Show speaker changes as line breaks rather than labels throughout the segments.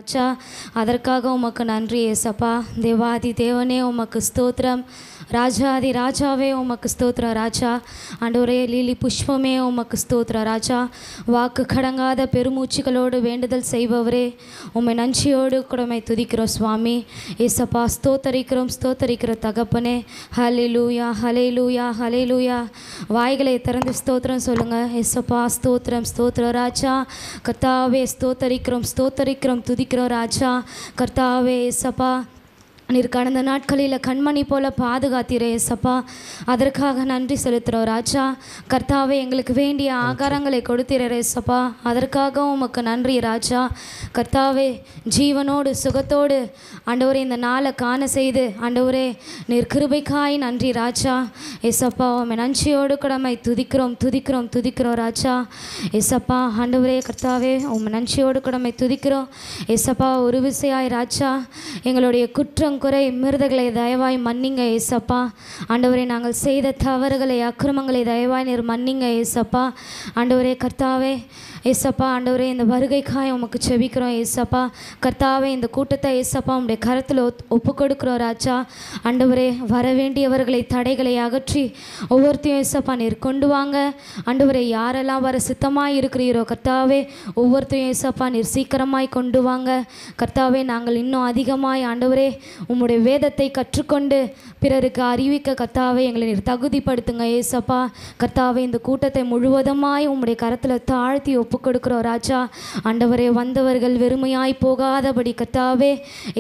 ராஜா, அதற்காக உமக்கு நன்றி ஏசப்பா. தேவாதி தேவனே உமக்கு ஸ்தோத்திரம். ராஜாதி ராஜாவே உமக்கு ஸ்தோத்திரம் ராஜா. ஆண்டவரே, லீலி புஷ்பமே உமக்கு ஸ்தோத்திரம் ராஜா. வாக்கு கடங்காத பெருமூச்சுகளோடு வேண்டுதல் செய்பவரே, உம்மை நன்றியோடு கூடமை துதிக்கிறோம் சுவாமி ஏசப்பா. ஸ்தோத்தரிக்கிற தகப்பனே. ஹல்லேலூயா ஹல்லேலூயா ஹல்லேலூயா. வாய்களை திறந்து ஸ்தோத்திரம் சொல்லுங்க ஏசப்பா. ஸ்தோத்திரம் ஸ்தோத்திரம் ராஜா. கர்த்தாவே ஸ்தோத்தரிக்கிறோம் துதிக்கிறோம் ராஜா. கர்த்தாவே ஏசப்பா, நீர் கடந்த நாட்களில் கண்மணி போல பாதுகாத்தீரே ஏசப்பா. அதற்காக நன்றி செலுத்துகிறோம் ராஜா. கர்த்தாவே, எங்களுக்கு வேண்டிய ஆகாரங்களை கொடுத்தீரே ஏசப்பா. அதற்காக உமக்கு நன்றி ராஜா. கர்த்தாவே, ஜீவனோடு சுகத்தோடு ஆண்டவரே இந்த நாளை காண செய்து ஆண்டவரே நீர் கிருபைக்காய் நன்றி ராஜா. ஏசப்பா, உம்மை நன்றியோடு கடமை துதிக்கிறோம் ராஜா. ஏசப்பா ஆண்டவரே கர்த்தாவே, உம்மை நன்றியோடு கடமை துதிக்கிறோம் ஏசப்பா. ஒரு விசையாய் ராஜா, எங்களுடைய குற்றம் குறை மிருதங்களை தயவாய் மன்னிங்க ஏசப்பா. ஆண்டவரே, நாங்கள் செய்த தவறுகளை அக்கிரமங்களை தயவாய் நீர் மன்னிங்க ஏசப்பா. ஆண்டவரே கர்த்தாவே ஏசப்பா, ஆண்டவரே இந்த வருகைக்காய் உமக்கு செபிக்கிறோம் ஏசப்பா. கர்த்தாவே, இந்த கூட்டத்தை ஏசப்பா உம்முடைய கரத்தில் ஒப்பு கொடுக்குறோம் ராஜா. ஆண்டவரே, வர வேண்டியவர்களை தடைகளை அகற்றி ஒவ்வொருத்தையும் ஏசப்பா நீர் கொண்டு வாங்க. ஆண்டவரே, யாரெல்லாம் வர சித்தமாய் இருக்கிறீரோ கர்த்தாவே, ஒவ்வொருத்தையும் ஏசப்பா நீர் சீக்கிரமாய் கொண்டு வாங்க கர்த்தாவே. நாங்கள் இன்னும் அதிகமாய் ஆண்டவரே உம்முடைய வேதத்தை கற்றுக்கொண்டு பிறருக்கு அறிவிக்க கர்த்தாவே எங்களை நீர் தகுதிப்படுத்துங்க ஏசப்பா. கர்த்தாவே, இந்த கூட்டத்தை முழுவதுமாய் உம்முடைய கரத்தில் தாழ்த்தி ஒப்பு கொடுக்கிறோம் ராஜா. ஆண்டவரே, வந்தவர்கள் வெறுமையாய் போகாதபடி கர்த்தாவே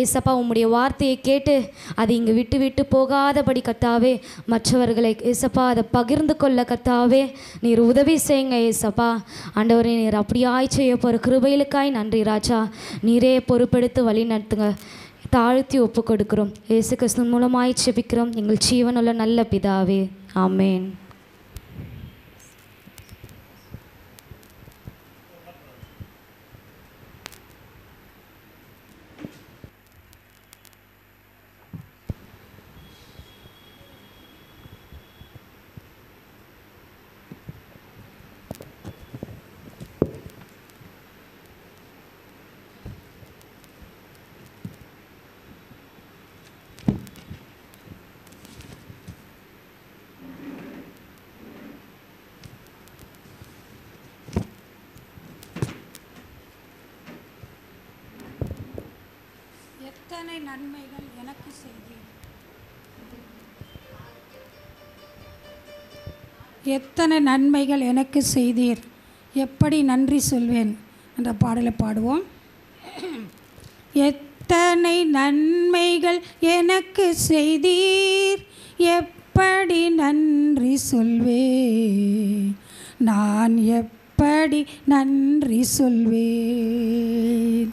ஏசப்பா, உம்முடைய வார்த்தையை கேட்டு அதை இங்கு விட்டு போகாதபடி கர்த்தாவே, மற்றவர்களை ஏசப்பா அதை பகிர்ந்து கொள்ள கர்த்தாவே நீர் உதவி செய்யுங்க ஏசப்பா. ஆண்டவரே, நீர் அப்படியாய் செய்ய போகிற கிருபைகளுக்காய் நன்றி ராஜா. நீரே பொறுப்பெடுத்து வழி நடத்துங்க. தாழ்த்தி ஒப்பு கொடுக்கிறோம் இயேசு கிறிஸ்து மூலமாய் செபிக்கிறோம் எங்கள் ஜீவனுள்ள நல்ல பிதாவே, ஆமேன்.
எத்தனை நன்மைகள் எனக்கு செய்தீர், எத்தனை நன்மைகள் எனக்கு செய்தீர், எப்படி நன்றி சொல்வேன் என்ற பாடலை பாடுவோம். எத்தனை நன்மைகள் எனக்கு செய்தீர், எப்படி நன்றி சொல்வேன், நான் எப்படி நன்றி சொல்வேன்.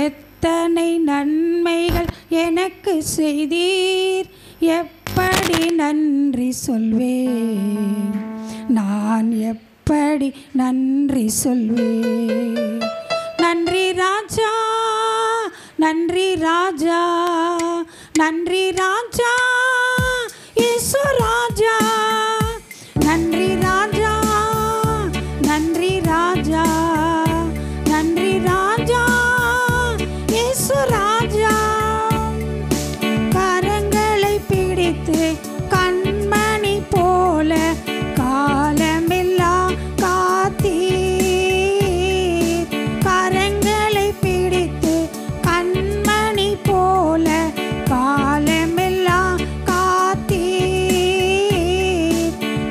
எத்தனை நன்மைகள் எனக்கு செய்தீர், எப்படி நன்றி சொல்வேன், நான் எப்படி நன்றி சொல்வேன். நன்றி ராஜா, நன்றி ராஜா, நன்றி ராஜா, இயேசு ராஜா. நன்றி ராஜா, நன்றி ராஜா, நன்றி ராஜா, இயேசு ராஜா. கரங்களை பிடித்து கண்மணி போல காலமெல்லாம் காத்தீர். கரங்களை பிடித்து கண்மணி போல காலமெல்லாம் காத்தீர்.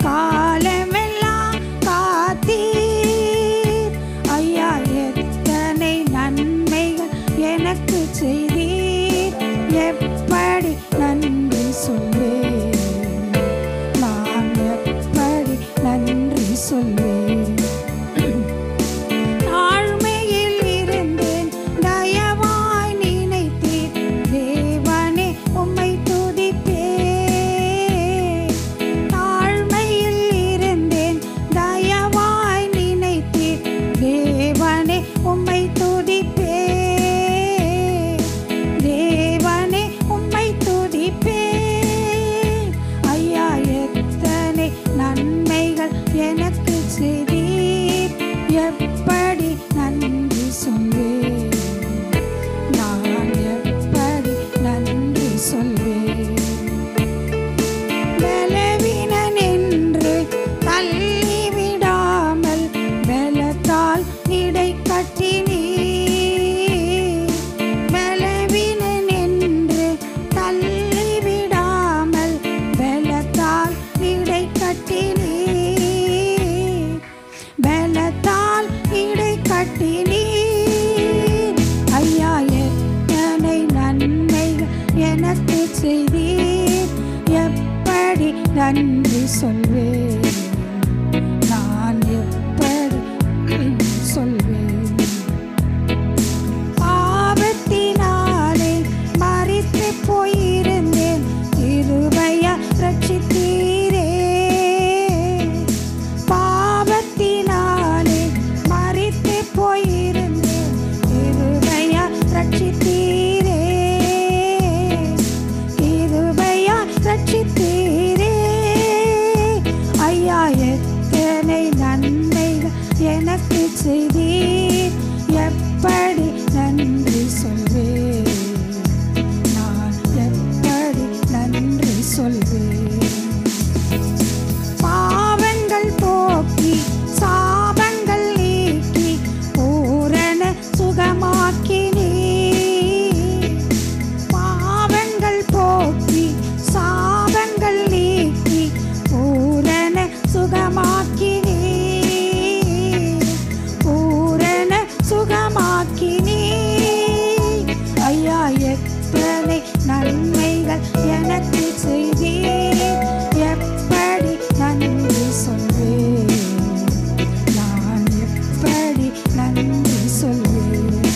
காலமெல்லாம் காத்தீர். ஐயா, எத்தனை நன்மைகள் எனக்கு செய்தீர், எப்படி நன்றி சொல்வேன், நான் எப்படி நன்றி சொல்வேன். தாழ்மையில் இருந்தேன், தயவாய் நினைத்தீர், தேவனே உம்மை துதிப்பேன். தாழ்மையில் இருந்தேன், தயவாய் நினைத்தீர், தேவனே உம்மை துதிப்பேன். நன்றி சொல்வேன், நான் எப்படி சொல்வேன். பாவத்தினாலே மரித்து போயிருந்தேன், கிருபையால் ரட்சித்தீரே. பாவத்தினாலே மரித்து போயிருந்தேன், கிருபையால் ரட்சித்தீரே. கிருபையால் ரட்சித்தீரே. ஐயா, எத்தனை நன்மைகள் எனக்கு செய்தீர், எப்படி நன்றி சொல்வேன், நான் எப்படி நன்றி சொல்வேன். பாவங்கள் போக்கி சாபங்கள் நீக்கி பூரண சுகமாக்கினீ. பாவங்கள் போக்கி சாபங்கள் நீக்கி பூரண சுகமாக்கினீ. பூரண சுகமாக்கினீ. ஐயா, எத்தனை நன்மைகள் எனக்கு செய்தீர், எப்படி நன்றி சொல்வேன், நான் எப்படி நன்றி சொல்வேன்.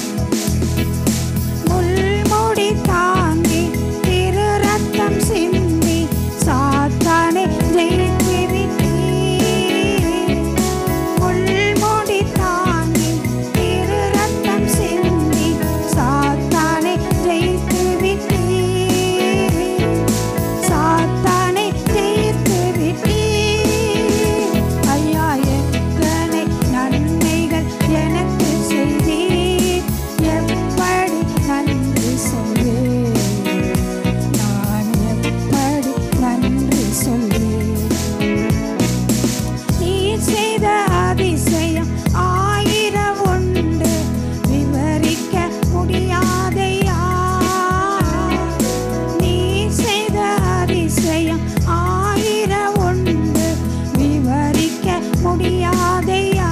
முள்முடி தாங்கி திரு ரத்தம் சிந்தி சாத்தானை ஜெயித்து விட்டீர். முள்முடி தாங்கி திரு ரத்தம் சிந்தி சாத்தானை ஜெயித்து விட்டீர். சாத்தானை ஜெயித்து விட்டீர். ஐயா, எத்தனை நன்மைகள் எனக்கு செய்தீர், எப்படி நன்றி சொல்வேன், நான் எப்படி நன்றி சொல்வேன். நீ செய்த அதிசயம் ஆயிரம் உண்டு, விவரிக்க முடியாதையா. நீ செய்த அதிசயம் ஆயிரம் உண்டு, விவரிக்க முடியாதையா.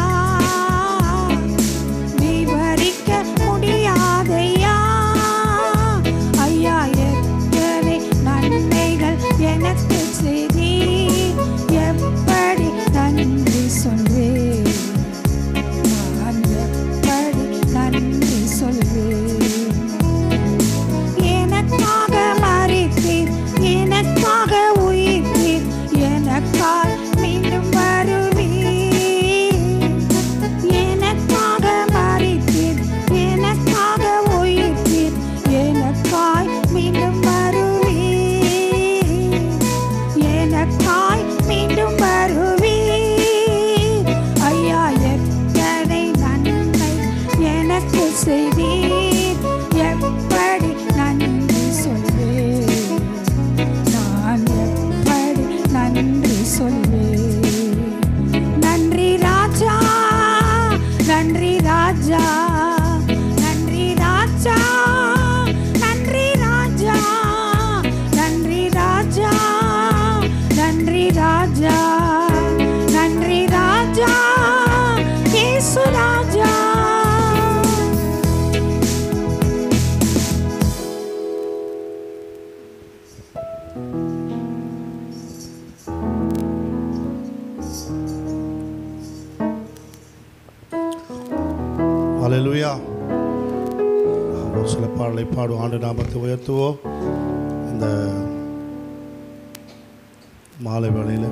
விவரிக்க முடியாதையா. ஐயா, எத்தனை நன்மைகள் எனக்கு செய்தீர், எப்படி நன்றி சொல்வேன், நான் எப்படி நன்றி சொல்வேன். எனக்காக மரித்தீர், எனக்காக உயிர்த்தீர், எனக்காய் மீண்டும் வருவீர். எனக்காக மரித்தீர், எனக்காக உயிர்த்தீர், எனக்காய் மீண்டும் வருவீர். எனக்காய் மீண்டும் வருவீர். ஐயா, எத்தனை நன்மை எனக்கு செய்தீர், எப்படி நன்றி சொல்வேன், நான் எப்படி நன்றி சொல்வேன். நன்றி ராஜா, நன்றி ராஜா, நன்றி ராஜா, நன்றி ராஜா, நன்றி ராஜா, நன்றி ராஜா, நன்றி ராஜா, இயேசு ராஜா.
ஹல்லேலூயா. ஒரு சில பாடலை பாடுவோம், ஆண்டு நாமத்தை உயர்த்துவோம். இந்த மாலை வேளையில்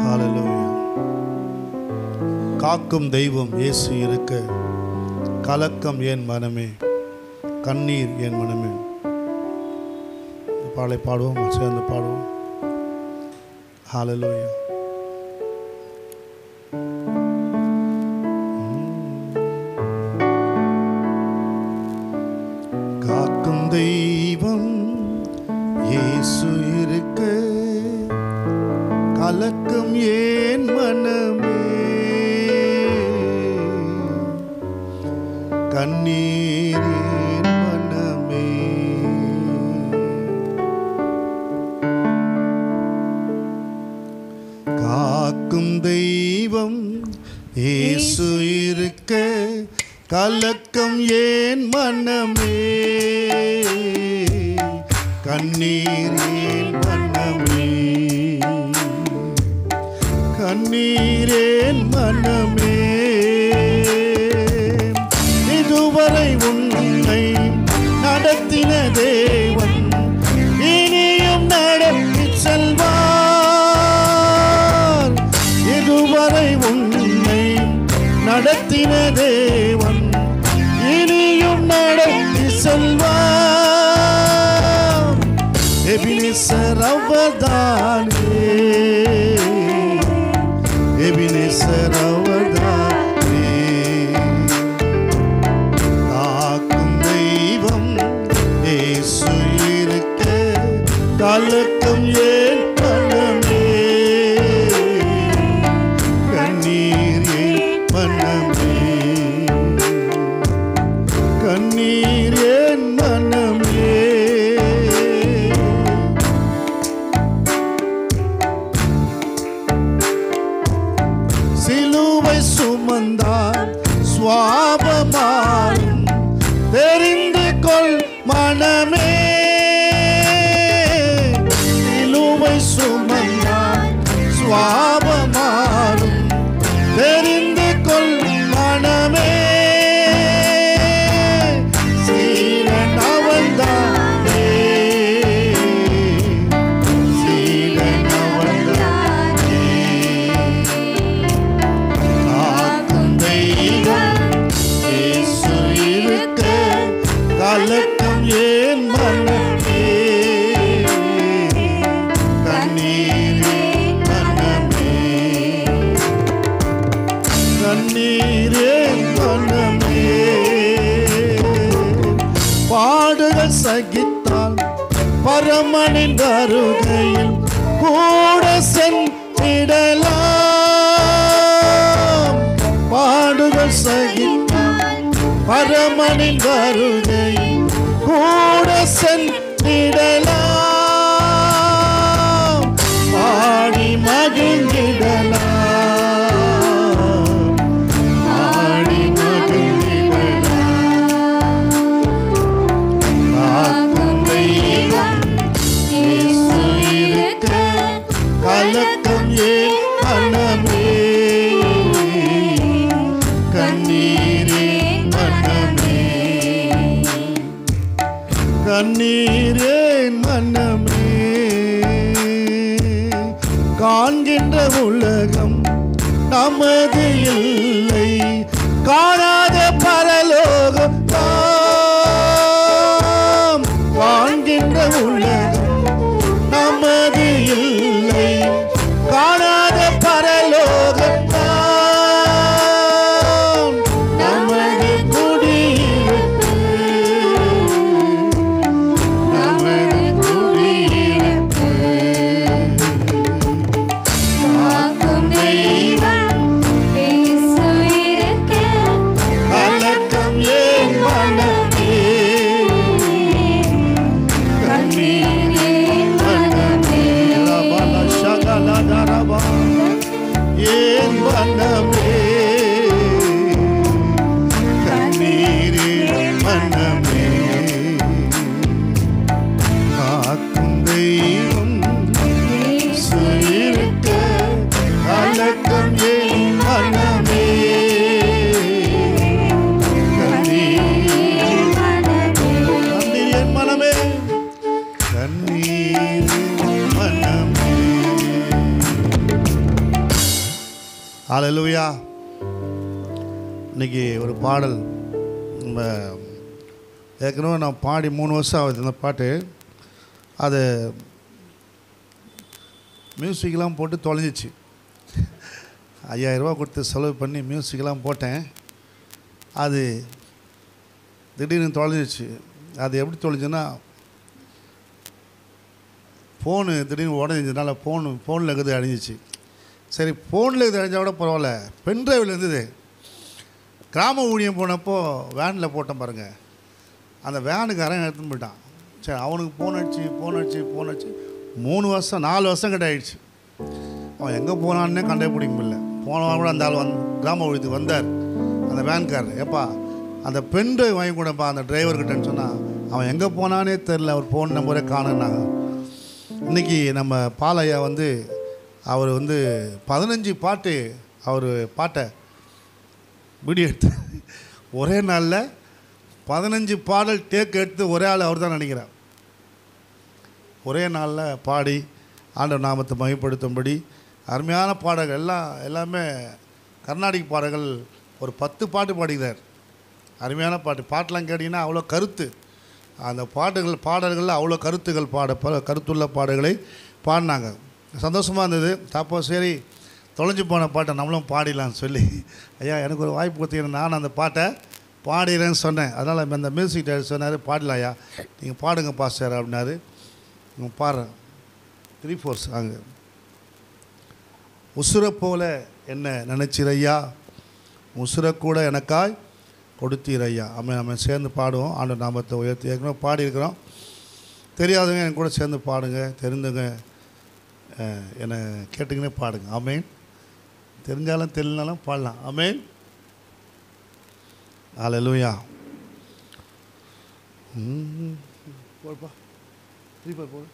ஹல்லேலூயா. காக்கும் தெய்வம் இயேசு இருக்க கலக்கம் ஏன் மனமே, கண்ணீர் ஏன் மனமே. பாடலை பாடுவோம், சேர்ந்து பாடுவோம். ஹல்லேலூயா. காக்கும் தெய்வம் இயேசு இருக்க கலக்கம் ஏன் மனமே, கண்ணீர் ஏன் மனமே. காக்கும் தெய்வம் இயேசு இருக்க கலக்கம் ஏன் மனமே, கண்ணீர் ஏன் மனமே, கண்ணீர் ஏன் மனமே, இதுவரை உன்னை நடத்தின தேவன் இனியும் நடத்தி செல்வார். இதுவரை உன்னை நடத்தின தேவன் இனியும் நடத்தி செல்வார். எபினேசர் அவர்தானே, எபினேசர் அவர்தானே, காக்கும் தெய்வம் இயேசு இருக்க கலக்கம் ஏன் மனமே, கண்ணீர் ஏன் மனமே, கண்ணீர் ஏன் மனமே. சிலுவை சுமந்தார் சுவாபமாறும் தெரிந்து கொள் மனமே, சிலுவை சுமந்தார் சுவாபமாறும் தெரிந்து கொள் மனமே, சீரன் அவன்தானே, சீரன் அவன்தானே, காக்கும் தெய்வம் இயேசு இருக்க கலக்கம் ஏன் மனமே, கண்ணீர் ஏன் மனமே, கண்ணீர் ஏன் மனமே. பாடுகள் சகித்தால் பரமனின் வருகையில் கூட சென்றிடலாம். பாடுகள் சகித்தால் பரமனின் வருகையில் கூட சென்றிடலாம். பாடி மகிழ்ந்திடலாம், பாடி மகிழ்ந்திடலாம். காக்கும் தெய்வம் இயேசு இருக்க கலக்கம் ஏன் மனமே, கண்ணீர் ஏன் மனமே, கண்ணீர் ஏன் மனமே. காண்கின்ற உலகம் நமது இல்லை, காணாத பரலோகம் தாம். காண்கின்ற உலகம் நமது இல்லை, காணாத பரலோகம் தாம். நமது குடியிருப்பு, நமது குடியிருப்பு, காக்கும் தெய்வம் இயேசு இருக்க கலக்கம் ஏன் மனமே, கண்ணீர் ஏன் மனமே, ரபல சகல தரபா ஏன் மனமே, கண்ணீர் ஏன் மனமே, காக்கும் தெய்வம் இயேசு இருக்க கலக்கம் ஏன் மனமே, கண்ணீர் ஏன் மனமே, கண்ணீர் ஏன் மனமே. ஹல்லேலூயா. இன்னைக்கு ஒரு பாடல் நம்ம ஏற்கனவே நான் பாடி 3 வருஷம் ஆகுது இந்த பாட்டு. அது மியூசிக்கெலாம் போட்டு தொலைஞ்சிச்சு. 5000 ரூபா கொடுத்து செலவு பண்ணி மியூசிக்கெலாம் போட்டேன். அது திடீர்னு தொலைஞ்சிச்சு. அது எப்படி தொலைஞ்சுன்னா, ஃபோனு திடீர்னு உடஞ்சினால ஃபோனில் இருக்கிறது அழிஞ்சிச்சு. சரி, ஃபோனில் இருக்கிறது அழிஞ்சால் கூட பரவாயில்ல, பென்ட்ரைவில் இருந்தது. கிராம ஊழியம் போனப்போ வேனில் போட்டேன் பாருங்கள், அந்த வேனுக்காரன் எடுத்துன்னு போயிட்டான். சரி, அவனுக்கு ஃபோன் அடிச்சு 3 வருஷம் 4 வருஷம் கிட்ட ஆயிடுச்சு. அவன் எங்கே போனான்னே கண்டே பிடிக்க முடியல. போனவன் கூட அந்த ஆள் கிராம ஊழியத்துக்கு வந்தார். அந்த வேன்காரர், ஏப்பா அந்த பென் ட்ரைவ் வாங்கி கொடுப்பா அந்த டிரைவர்கிட்டன்னு சொன்னால் அவன் எங்கே போனானே தெரில, அவர் ஃபோன் நம்பரே காணுன்னாங்க. இன்றைக்கி நம்ம பாலையா வந்து அவர் வந்து 15 பாட்டு அவர் பாட்டை வீடியோ எடுத்து ஒரே நாளில் 15 பாடல் டேக் எடுத்து ஒரே ஆள் அவர் தான் நினைக்கிறார். ஒரே நாளில் பாடி ஆண்டவர் நாமத்தை மகிமைப்படுத்தும்படி அருமையான பாடல்கள் எல்லாமே கர்நாடிக் பாடல்கள் ஒரு 10 பாட்டு பாடுகிறார். அருமையான பாட்டெலாம் கேட்டிங்கன்னா அவ்வளோ கருத்து, அந்த பாடல்களில் அவ்வளோ கருத்துகள் கருத்துள்ள பாடல்களை பாடினாங்க. சந்தோஷமாக இருந்தது. அப்போ சரி தொலைஞ்சு போன பாட்டை நம்மளும் பாடிடலான்னு சொல்லி, ஐயா எனக்கு ஒரு வாய்ப்பு கொடுத்தீங்கன்னா நான் அந்த பாட்டை பாடிடுறேன்னு சொன்னேன். அதனால் அந்த மியூசிக் டைரக்டர் சொன்னார், பாடலாம் ஐயா நீங்கள் பாடுங்க பாஸ்டர் அப்படின்னாரு. பாடுறேன் 3/4 அங்கே. உசுரை போல என்ன நினச்சிரையா, உசுரை கூட எனக்காய் கொடுத்தீரையா. நம்ம சேர்ந்து பாடுவோம். ஆண்டவர் நாமத்தை உயர்த்தி ஏற்கனவே பாடியிருக்கிறோம். தெரியாதவங்க என் கூட சேர்ந்து பாடுங்க, தெரிந்தவங்க என்னை கேட்டுக்கினே பாடுங்க. ஆமேன். தெரிஞ்சாலும் தெரியலனாலும் பாடலாம். ஆமேன். ஹல்லேலூயா. போடுப்பா 3/4 போடு.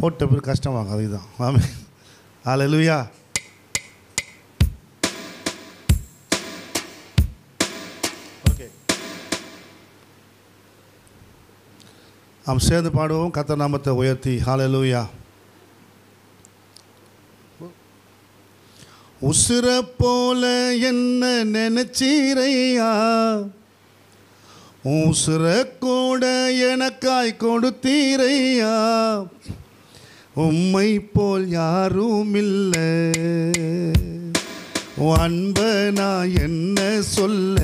போட்ட பேர் கஷ்டமாகும், அதுதான். ஆமென். ஹல்லேலூயா. ஓகே, நாம் சேர்ந்து பாடுவோம். கர்த்தர் நாமத்தை உயர்த்தி. ஹல்லேலூயா. உசுரை போல என்ன நினைச்சீரையா, உசுரை கூட எனக்காய் கொடுத்தீரையா, உம்மை போல் யாரும் இல்லை, அன்பை நான் என்ன சொல்ல,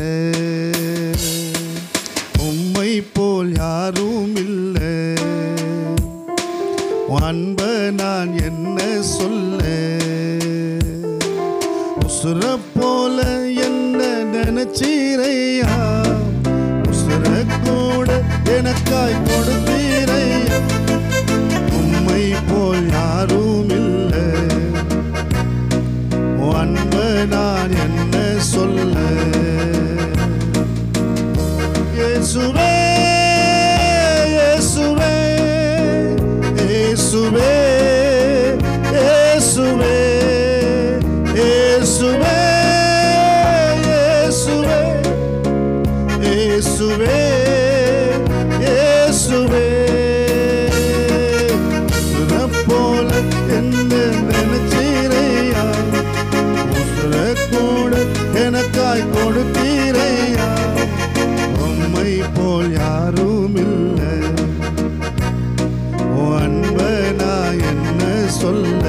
உம்மை போல் யாரும் இல்லை, அன்பை நான் என்ன சொல்ல, உசுரை போல என்ன நினைச்சீரையா, உசுரை கூட எனக்காய் கொடுத்தீரையா, உம்மை போல் யாரும் இல்லை, அன்பை நான் என்ன சொல்ல, இயேசுவே இயேசுவே இயேசுவே இயேசுவே இயேசுவே இயேசுவே இயேசுவே உசுரை போல என்ன நினைச்சீரையா, உசுரை கூட எனக்காய் கொடுத்தீரையா, உம்மை போல் யாரும் இல்லை, அன்பை நான் என்ன சொல்ல,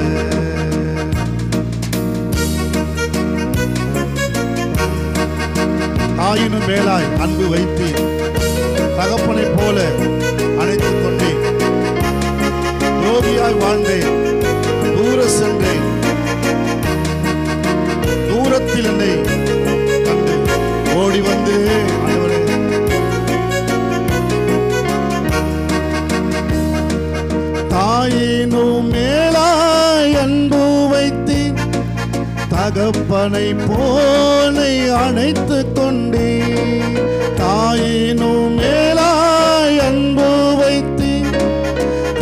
ஆயினும் மேலாய் அன்பு வைத்து தகப்பனை போல அணைத்துக் கொண்டேன், யோகியாய் வாழ்ந்தேன், தூர சென்றேன், தூரத்தில் என்னை கண்டு ஓடி வந்து ஆண்டவரே தாயினும் மேலாய் அன்பு வைத்து தகப்பனை போலை அணைத்து கொண்டே, தாயினும் மேலாய் அன்பு வைத்து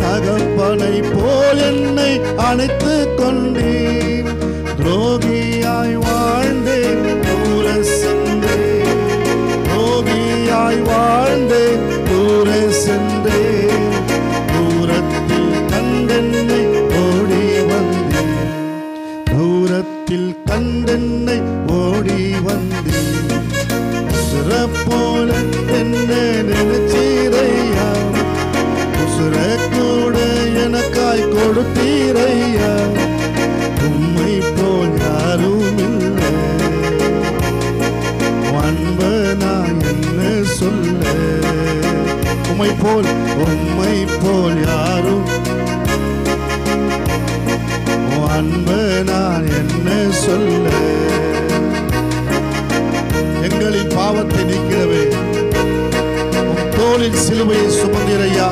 தகப்பனை போல் என்னை அணைத்து கொண்டேன், துரோகியாய் வாழ்ந்தேன், தூர சென்றேன், துரோகியாய் வாழ்ந்தேன், தூர சென்றேன், தூரத்தில் கண்டென்னை ஓடி வந்தேன், தூரத்தில் கண்டென்னை ஓடி வந்தேன், உசுரை போல என்ன நினைச்சீரையா, உசுரை கூட எனக்காய் கொடுத்தீரையா, சொல்ல. எங்களின் பாவத்தை நீக்கிடவே உம் தோளின் சிலுவையை சுமந்தீரையா.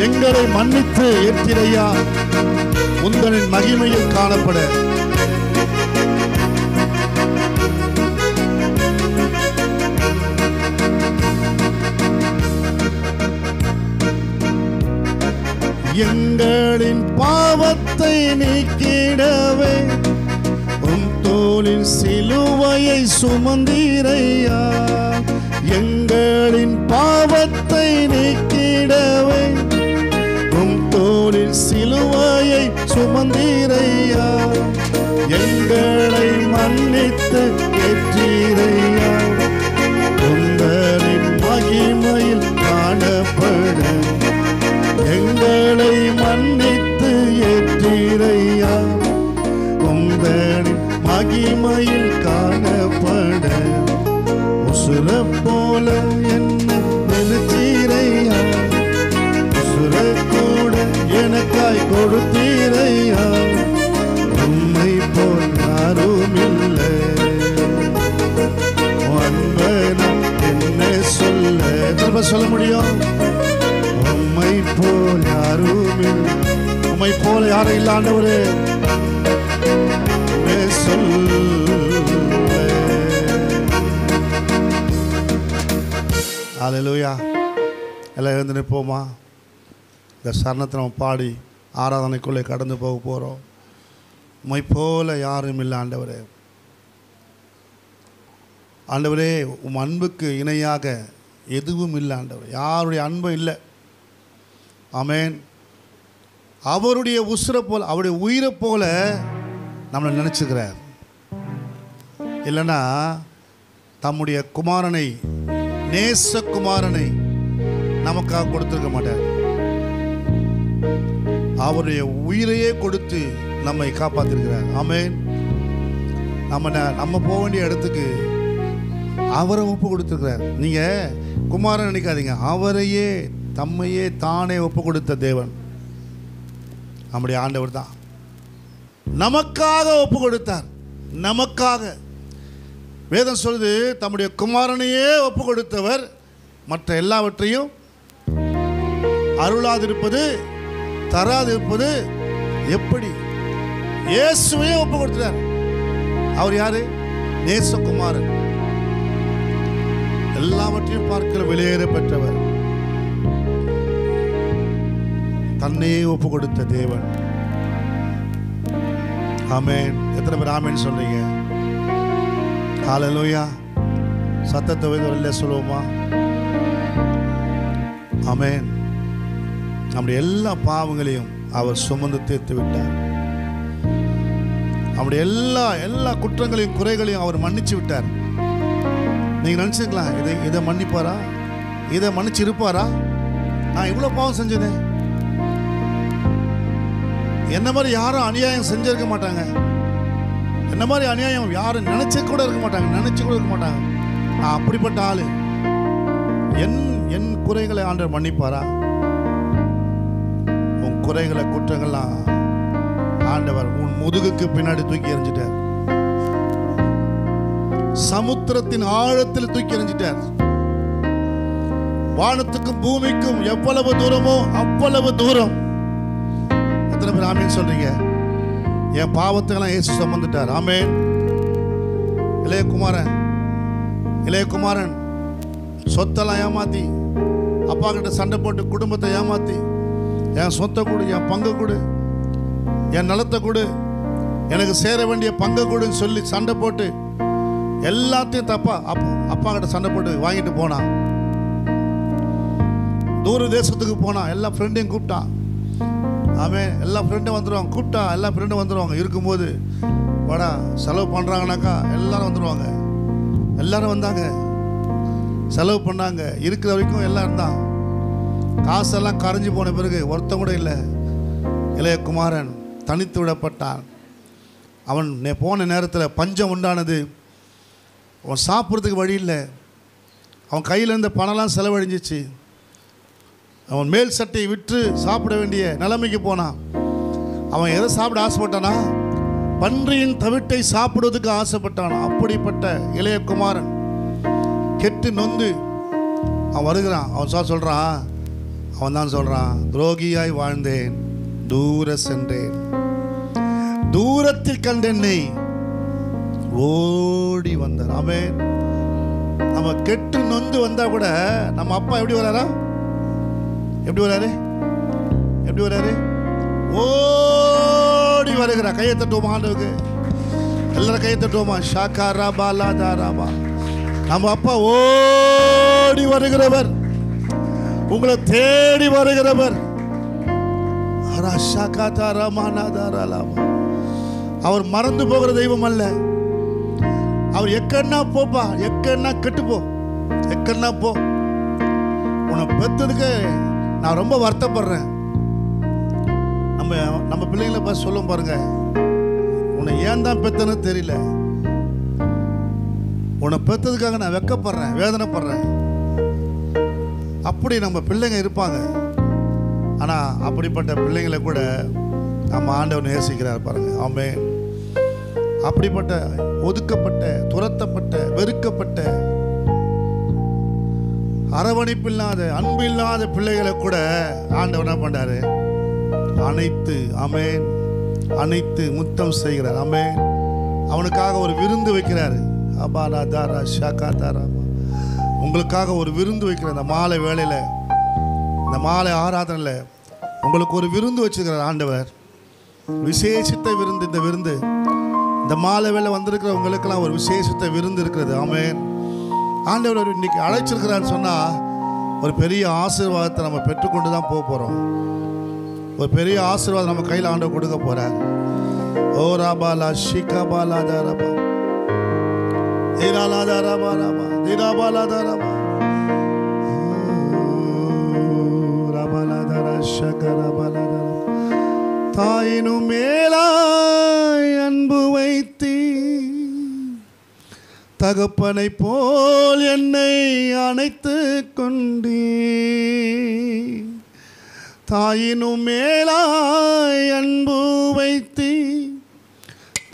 எங்களை மன்னித்து ஏற்றிரையா. உந்தனின் மகிமையில் காணப்பட எங்களின் பாவத்தை நீக்கிடவே உம் தோளின் சிலுவையை சுமந்தீரையா. எங்களின் பாவத்தை நீக்கிடவே உம் தோளின் சிலுவையை சுமந்தீரையா. எங்களை மன்னித்து ஏற்றீரையா. உந்தனின் மகிமையில் காணப்பட எங்களை மன்னித்து ஏற்றீரையா. உந்தனின் மகிமையில் காணப்பட உசுர போல என்ன நினைச்சீரையா. உசுர கூட எனக்காய் கொடுத்தீரையா. உம்மை போல் யாரும் இல்லை. அன்பனம் என்ன சொல்ல திரும்ப சொல்ல முடியும். உம்மை போல் யாரும் இல்லை. உம்மை போல யாரும் இல்லை ஆண்டவரே சொல்ல. ஹல்லேலூயா. எல்லாம் எழுந்து நிற்போமா? இந்த சரணத்தை நம்ம பாடி ஆராதனைக்குள்ளே கடந்து போக போகிறோம். உம்மை போல யாரும் இல்லை ஆண்டவரே. ஆண்டவரே உம் அன்புக்கு இணையாக எதுவும் இல்லை ஆண்டவர். யாருடைய அன்பும் இல்லை. ஆமென். அவருடைய உசுரை போல் அவருடைய உயிரை போல நம்மளை நினச்சிக்கிறார். இல்லைன்னா தம்முடைய குமாரனை நேசகுமாரனை நமக்காக கொடுத்துருக்க மாட்டார். அவருடைய உயிரையே கொடுத்து நம்மை காப்பாற்றிருக்கிறார். ஆமென். நம்ம போக வேண்டிய இடத்துக்கு அவரை ஒப்பு கொடுத்துருக்கிறார். நீங்கள் குமாரன் நினைக்காதீங்க, அவரையே தம்மையே தானே ஒப்பு கொடுத்த தேவன் நம்முடைய ஆண்டவர் தான். நமக்காக ஒப்பு கொடுத்தார். நமக்காக வேதம் சொல்லுது, தம்முடைய குமாரனையே ஒப்பு கொடுத்தவர் மற்ற எல்லாவற்றையும் அருளாதிருப்பது தராதிருப்பது எப்படி? இயேசுவையே ஒப்பு கொடுத்தார். அவர் யாரு? நேசகுமாரன். எல்லாவற்றையும் பார்க்கிற வெளியேற பெற்றவர். தன்னையே ஒப்பு கொடுத்த தேவன். ஆமென். எத்தனை பேர் ஆமென் சொல்றீங்க? ஹல்லேலூயா. சத்தத்தை வெளியே சொல்லுவோமா? ஆமென். நம்முடைய எல்லா பாவங்களையும் அவர் சுமந்து தீர்த்து விட்டார். நம்முடைய எல்லா குற்றங்களையும் குறைகளையும் அவர் மன்னிச்சு விட்டார். நீங்க நினைச்சுக்கலாம், இதை மன்னிப்பாரா? இதை மன்னிச்சு இருப்பாரா? நான் இவ்வளவு பாவம் செஞ்சேனே. என்ன மாதிரி யாரும் அநியாயம் செஞ்சிருக்க மாட்டாங்க. என்ன மாதிரி அநியாயம் யாரும் நினைச்சு கூட இருக்க மாட்டாங்க. நான் அப்படிப்பட்ட ஆளு. என் குறைகளை ஆண்டவர் மன்னிப்பாரா? உன் குறைகளை குற்றங்கள்லாம் ஆண்டவர் உன் முதுகுக்கு பின்னாடி தூக்கி எறிஞ்சிட்டார். சமுத்திரத்தின் ஆழத்தில் தூக்கி எறிஞ்சிட்டார். வானத்துக்கும் பூமிக்கும் எவ்வளவு தூரமோ அவ்வளவு தூரம். எத்தனை பேர் ஆமேன் சொல்றீங்க? என் பாவத்துக்கெல்லாம் இயேசு சுமந்துட்டார். ஆமேன். இளைய குமாரன் சொத்தெல்லாம் ஏமாத்தி, அப்பா கிட்ட சண்டை போட்டு குடும்பத்தை ஏமாத்தி, என் சொத்தை கொடு, என் பங்கை கொடு, என் நிலத்தை கொடு, எனக்கு சேர வேண்டிய பங்கை கொடுன்னு சொல்லி சண்டை போட்டு எல்லாத்தையும் அப்பா கிட்ட சண்டை போட்டு வாங்கிட்டு போனான். தூர தேசத்துக்கு போனான். எல்லா ஃப்ரெண்டையும் கூப்பிட்டான். ஆமென். எல்லா ஃப்ரெண்டும் வந்துடுவாங்க. கூப்பிட்டா எல்லா ஃப்ரெண்டும் வந்துடுவாங்க. இருக்கும்போது வாடா செலவு பண்ணுறாங்கனாக்கா எல்லாரும் வந்துடுவாங்க. எல்லாரும் வந்தாங்க, செலவு பண்ணாங்க. இருக்கிற வரைக்கும் எல்லாம் இருந்தான். காசெல்லாம் கரைஞ்சி போன பிறகு ஒருத்தம் கூட இல்லை. இளைய குமாரன் தனித்து விடப்பட்டான். அவன் போன நேரத்தில் பஞ்சம் உண்டானது. அவன் சாப்பிட்றதுக்கு வழி இல்லை. அவன் கையில் இருந்த பணம்லாம் செலவழிஞ்சிச்சு. அவன் மேல் சட்டையை விற்று சாப்பிட வேண்டிய நிலைமைக்கு போனான். அவன் எதை சாப்பிட ஆசைப்பட்டானா? பன்றியின் தவிட்டை சாப்பிடுவதற்கு ஆசைப்பட்டான். அப்படிப்பட்ட இளைய குமாரன் கெட்டு நொந்து அவன் வருகிறான். அவன் சொல்கிறான், அவன் தான் சொல்கிறான், துரோகியாய் வாழ்ந்தேன், தூர சென்றேன், தூரத்தில் கண்டென்னை ஓடி வந்தார். ஆமென். நம்ம கெட்டு நொந்து வந்தா கூட நம்ம அப்பா எப்படி வராரா? எப்படி வராரு? எப்படி வராரு? ஓடி வருகிறார். கையை தட்டுவோமா ஆண்டவருக்கு? எல்லாரும் கையை தட்டுவோமா? ஷாக்கா ராபா லாதா ராபா. நம்ம அப்பா ஓடி வருகிறவர், உங்களை தேடி வருகிறவர். அவர் மறந்து போகிற தெய்வம் அல்ல. அவர் எக்கன்னா போப்பா, எக்கன்னா கெட்டு போ, எக்கன்னா போ. உன்னை பெற்றதுக்கு நான் ரொம்ப வருத்தப்படுறேன். நம்ம பிள்ளைங்களை பார்த்து சொல்லும் பாருங்க, உன்னை ஏன் தான் பெத்தன்னு தெரியல, உன்னை பெற்றதுக்காக நான் வெக்கப்படுறேன், வேதனைப்படுறேன். அப்படி நம்ம பிள்ளைங்க இருப்பாங்க. ஆனால் அப்படிப்பட்ட பிள்ளைங்களை கூட நம்ம ஆண்டவர் நேசிக்கிறார் பாருங்க. ஆமென். அப்படிப்பட்ட ஒதுக்கப்பட்ட, துரத்தப்பட்ட, வெறுக்கப்பட்ட, அரவணைப்பு இல்லாத, அன்பு இல்லாத பிள்ளைகளை கூட ஆண்டவர் என்ன பண்றாரு? அனைத்து, ஆமென், அனைத்து முத்தம் செய்கிறார். ஆமென். அவனுக்காக ஒரு விருந்து வைக்கிறாரு. அபாலா தாரா ஷாக்கா தாரா. உங்களுக்காக ஒரு விருந்து வைக்கிறார். இந்த மாலை வேளையில், இந்த மாலை ஆராதனையில் உங்களுக்கு ஒரு விருந்து வச்சிருக்கிறார் ஆண்டவர். விசேஷித்த விருந்து. இந்த விருந்து இந்த மாலை வேளை வந்திருக்கிற உங்களுக்கெல்லாம் ஒரு விசேஷித்த விருந்து இருக்கிறது. ஆமென். ஆண்டவர் இன்னைக்கு அழைச்சிருக்கிறான்னு சொன்னால் ஒரு பெரிய ஆசீர்வாதத்தை நம்ம பெற்றுக்கொண்டு தான் போக போகிறோம். ஒரு பெரிய ஆசீர்வாதம் நம்ம கையில் ஆண்டவர் கொடுக்க போகிறார். ஓ ராபாலா ஷிகாபாலா தாராபா தீராலா தாராபா ராபா தீராபாலா தாராபா ராபாலா தாரா ஷகராபாலா தாரா. தாயினும் மேலாய் அன்பு வைத்தீ, தகப்பனை போல் என்னை அணைத்து கொண்டீ. தாயினும் மேலாய் அன்பு வைத்தீ,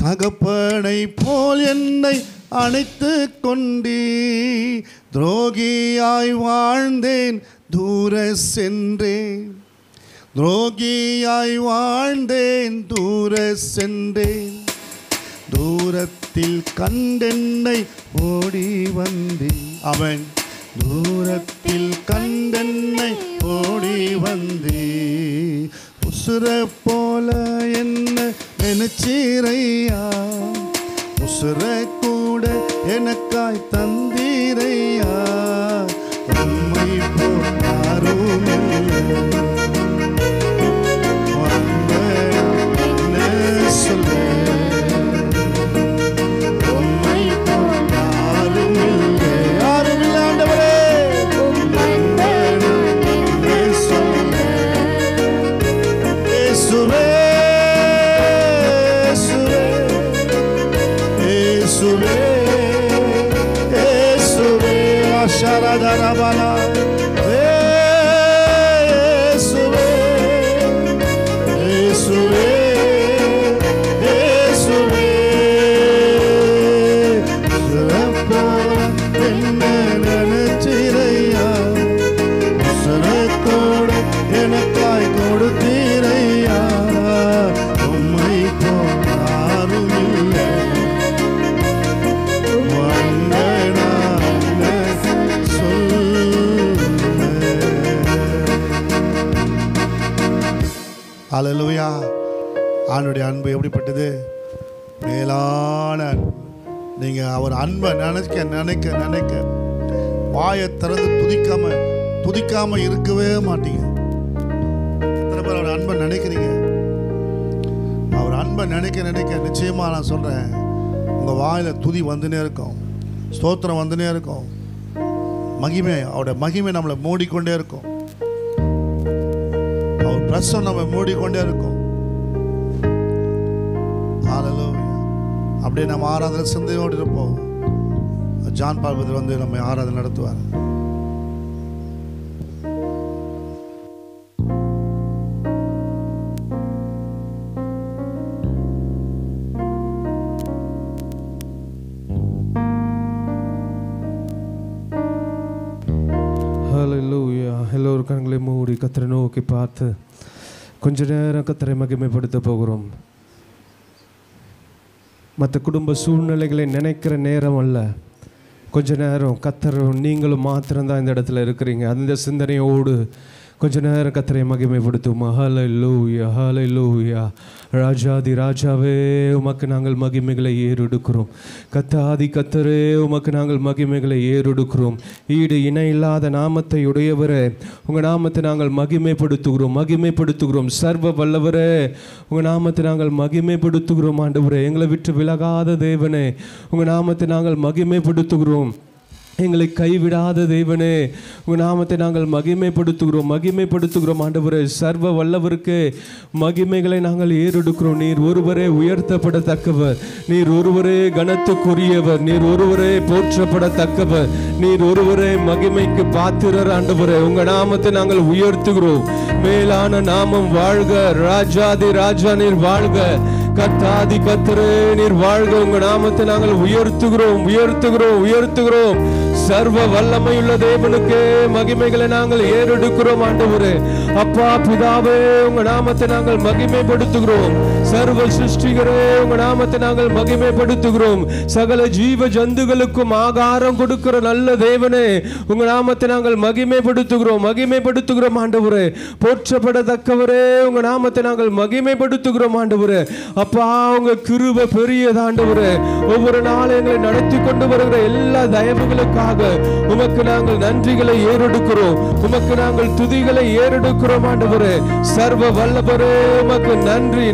தகப்பனை போல் என்னை அணைத்து கொண்டீ. துரோகியாய் வாழ்ந்தேன், தூர சென்றேன், துரோகியாய் வாழ்ந்தேன், தூர சென்றேன், தூரத்தில் கண்டென்னை ஓடி வந்தேன். அவன் தூரத்தில் கண்டென்னை ஓடி வந்தே. உசுர போல என்ன நினைச்சீரையா, உசுர கூட எனக்காய் தந்தீரையா. உண்மை போரும் சொல்ல Sharadharabala, Esube, Esube, Esube, Surapora, Ennenenetiraya, Surakoda, Enakai Kodutiraya, Ummai Podarumille, Wandana. ஹல்லேலூயா. ஆண்டவருடைய அன்பு எப்படிப்பட்டது? மேலான அன்பு. நீங்கள் அவர் அன்பை நினைக்க நினைக்க நினைக்க வாயை திறந்து துதிக்காம இருக்கவே மாட்டீங்க. எத்தனை பேர் அவர் அன்பை நினைக்கிறீங்க? அவர் அன்பை நினைக்க நினைக்க நிச்சயமாக நான் சொல்கிறேன், உங்கள் வாயில் துதி வந்துனே இருக்கும், ஸ்தோத்திரம் வந்துனே இருக்கும், மகிமை, அவருடைய மகிமை நம்மளை மூடிக்கொண்டே இருக்கும், அவர் பிரசன்னம் நம்ம மூடிக்கொண்டே இருக்கும். ஹல்லேலூயா. அப்படியே நம்ம ஆராதனை சிந்தையோடு இருப்போம். ஜான் பார்வதி வந்து நம்ம ஆராதனை நடத்துவார்.
கர்த்தரை நோக்கி பார்த்து கொஞ்ச நேரம் கர்த்தரை மகிமைப்படுத்த போகிறோம். மற்ற குடும்ப சூழ்நிலைகளை நினைக்கிற நேரம் அல்ல, கொஞ்ச நேரம் கர்த்தரும் நீங்களும் மாத்திரம்தான் இந்த இடத்துல இருக்கிறீங்க. அந்த சிந்தனையோடு கொஞ்ச நேரம் கர்த்தரை மகிமைப்படுத்தும். ஹல்லேலூயா, ஹல்லேலூயா. ராஜாதி ராஜாவே, உமக்கு நாங்கள் மகிமைகளை ஏறெடுக்கிறோம். கர்த்தாதி கர்த்தரே, உமக்கு நாங்கள் மகிமைகளை ஏறெடுக்கிறோம். ஈடு இணை இல்லாத நாமத்தை உடையவரே, உங்கள் நாமத்தை நாங்கள் மகிமைப்படுத்துகிறோம். சர்வ வல்லவரே, உங்கள் நாமத்தை நாங்கள் மகிமைப்படுத்துகிறோம். ஆண்டவரே, எங்களை விட்டு விலகாத தேவனே, உங்கள் நாமத்தை நாங்கள் மகிமைப்படுத்துகிறோம். எங்களை கைவிடாத தேவனே, உங்கள் நாமத்தை நாங்கள் மகிமைப்படுத்துகிறோம். ஆண்டவரே, சர்வ வல்லவருக்கு மகிமைகளை நாங்கள் ஏறெடுக்கிறோம். நீர் ஒருவரே உயர்த்தப்படத்தக்கவர், நீர் ஒருவரே கனத்துக்குரியவர், நீர் ஒருவரே போற்றப்படத்தக்கவர், நீர் ஒருவரே மகிமைக்கு பாத்திரர். ஆண்டவரே, உங்கள் நாமத்தை நாங்கள் உயர்த்துகிறோம். மேலான நாமம் வாழ்க, ராஜாதி ராஜா நீர் வாழ்க, கர்த்தாதி கர்த்தரே நீர் வாழ்க. உங்கள் நாமத்தை நாங்கள் உயர்த்துகிறோம். சர்வ வல்லமையுள்ள தேவனுக்கு மகிமைகளை நாங்கள் ஏறெடுக்கிறோம். ஆண்டவரே, அப்பா பிதாவே, உங்கள் நாமத்தை நாங்கள் மகிமைப்படுத்துகிறோம். சர்வ சிருஷ்டிகரே, உங்கள் நாமத்தை நாங்கள் மகிமைப்படுத்துகிறோம். சகல ஜீவ ஜந்துகளுக்கும் ஆகாரம் கொடுக்கிற நல்ல தேவனே, உங்கள் நாமத்தை நாங்கள் மகிமைப்படுத்துகிறோம். ஆண்டவரே, போற்றப்படத்தக்கவரே, உங்கள் நாமத்தை நாங்கள் மகிமைப்படுத்துகிறோம். ஆண்டவரே, அப்பா உங்க கிருபை பெரியது. ஆண்டவரே, ஒவ்வொரு நாளும் எங்களை நடத்தி கொண்டு வருகிற எல்லா தயவுகளுக்காக உமக்கு நாங்கள் நன்றிகளை ஏறெடுக்கிறோம். உமக்கு நாங்கள் துதிகளை ஏறெடுக்கிறோம். ஆண்டவரே, சர்வ வல்லவரே, உமக்கு நன்றி.